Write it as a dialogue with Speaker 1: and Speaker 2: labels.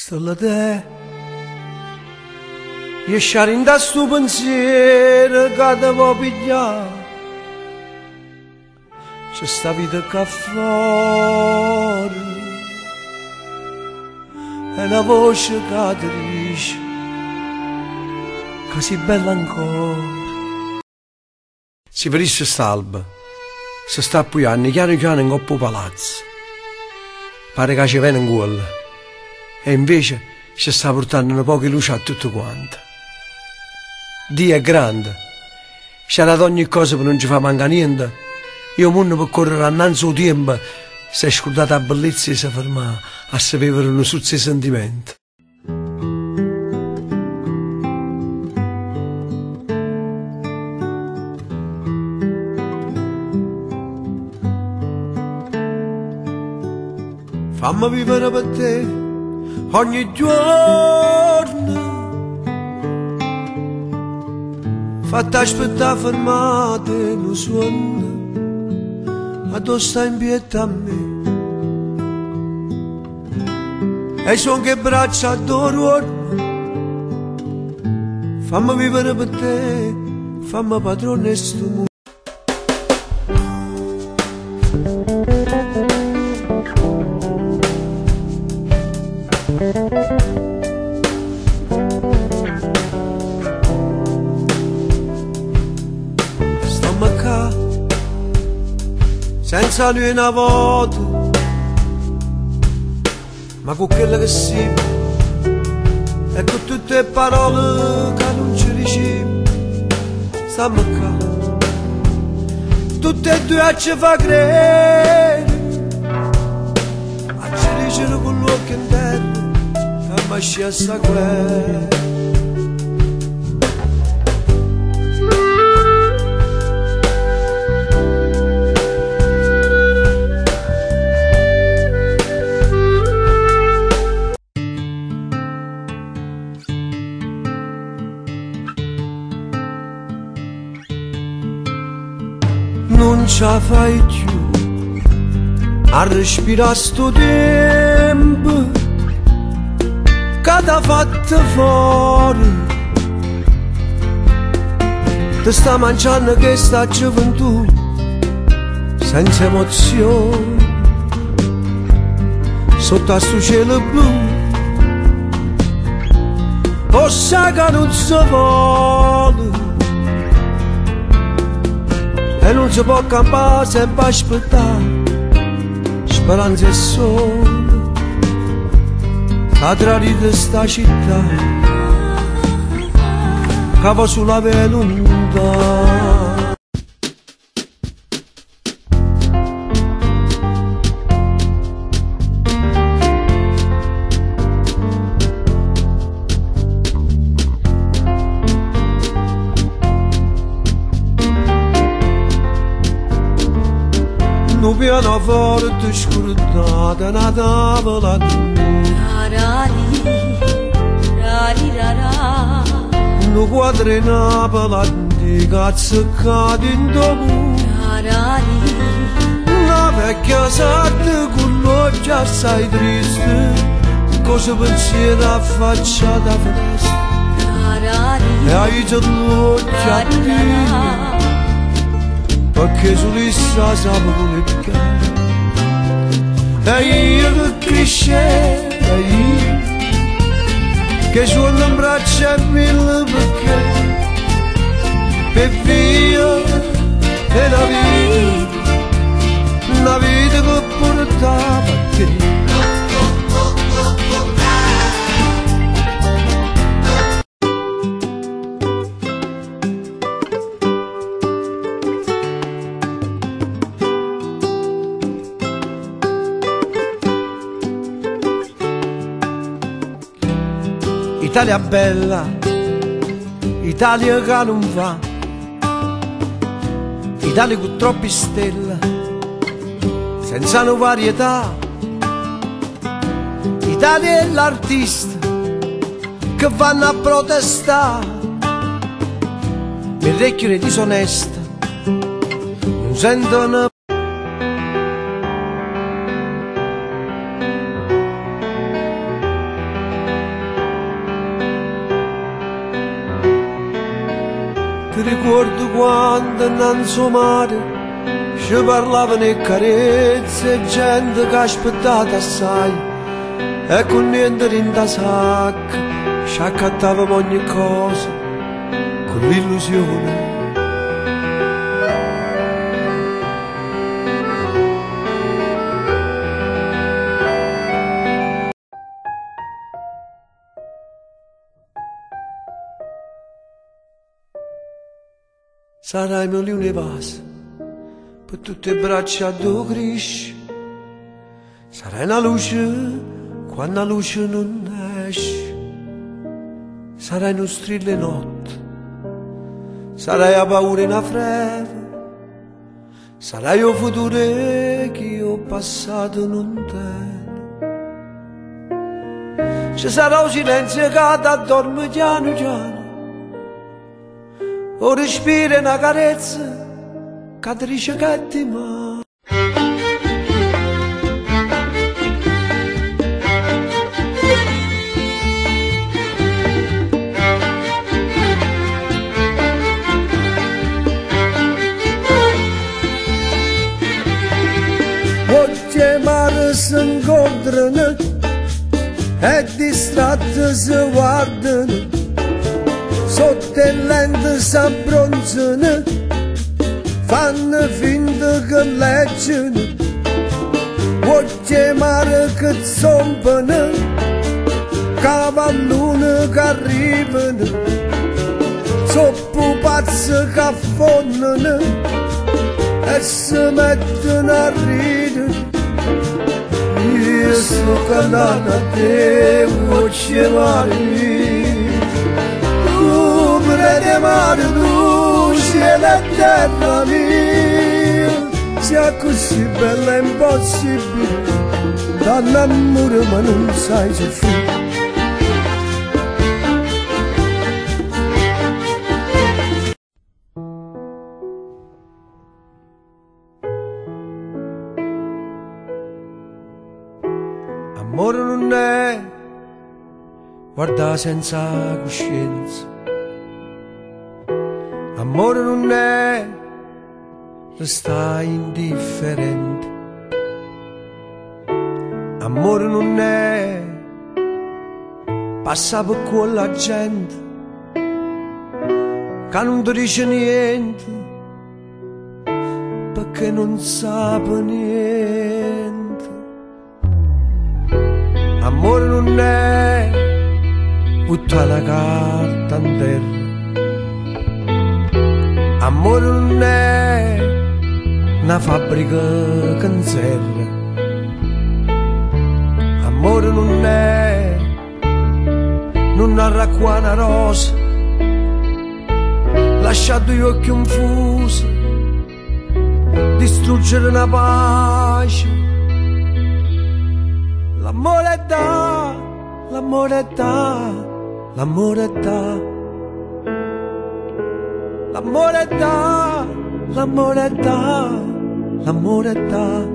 Speaker 1: Stella te, riesci in da sto pensiero che ti può pigliare. C'è sta vita che fuori e una voce che ti dice che sei bella ancora. Si verisce st'alba, si sta appuyando piano piano in coppa palazzo. Pare che ci viene in culla. E invece ci sta portando un po' di luce a tutto quanto. Dio è grande, c'è dato ogni cosa per non ci fa mancare niente. Io mondo per correre annanzi al tempo, si è scordata la bellezza e si ferma a sapere uno suzzo sentimento. Fammi vivere per te ogni giorno, fatta aspettare fermate lo suono, addosso in pietà a me, e son che braccia adoro. Fammi vivere per te, fammi padrone di sto mondo. Stiamo qua, senza lui una volta, ma con quella che si, e con tutte le parole che non ci ricevo. Stiamo qua, tutte e due a ci fa credere, a ci dicere con l'occhio in terra, ma scesa guerra. Non ce la fai più a respirare sto tempo che t'ha fatto fuori. Ti sta mangiando questa gioventù senza emozione sotto a sto cielo blu. O sa che non si vuole e non si può campare sempre aspettare, speranza e sole a tradire sta città che va sulla venuta. Un pianoforte scordata, una tavola un quadro antica azzeccata in domu, una vecchia sarta con l'occhio assai triste, cosa pensiero affacciata a finestra, e hai già l'occhio a te perché sull'issa sapevo le piccare. E io che crescevo, che suono in braccia e mille perché, per via e la vita che portava a te. Italia bella, Italia che non va, Italia con troppi stelle, senza una varietà. Italia è l'artista che vanno a protestare, mi recchio disonesta, non sentono. Ti ricordo quando innanzi mare ci parlavano e carezze e gente che aspettava assai e con niente in da sacca ci accattavamo ogni cosa con l'illusione. Sarai mio lione vaso per tutte le braccia do cresci. Sarai una luce quando la luce non esce. Sarai uno strillo notte. Sarai la paura in fredda. Sarai il futuro che io passato non tengo. Ci sarà un silenzio che addorme piano piano. O respira una carezza che ti dice che ti manca. Oggi e mare si incontrano e distratti si guardano. Sotto le lenti s'abbronzano, fanno finta che leggono. Oggi e mare che zompano, cavalloni che arrivano. Zoppo pazzi che affondano e si mettono a ridere. Io sto cantando a te, oggi e mare. De mare luce e la terra mia sia così bella e impossibile da innamorare ma non sai se fu. Amore non è guardare senza coscienza. Amore non è restare indifferente. Amore non è passare per quella gente che non ti dice niente perché non sa niente. Amore non è buttare la carta in terra. Amore non è una fabbrica che inserra. Amore non è non arracqua una rosa, lasciato gli occhi confusi, distruggere una pace. L'amore è da, l'amore è da, l'amore è da. L'amore è da, l'amore è da, l'amore è da.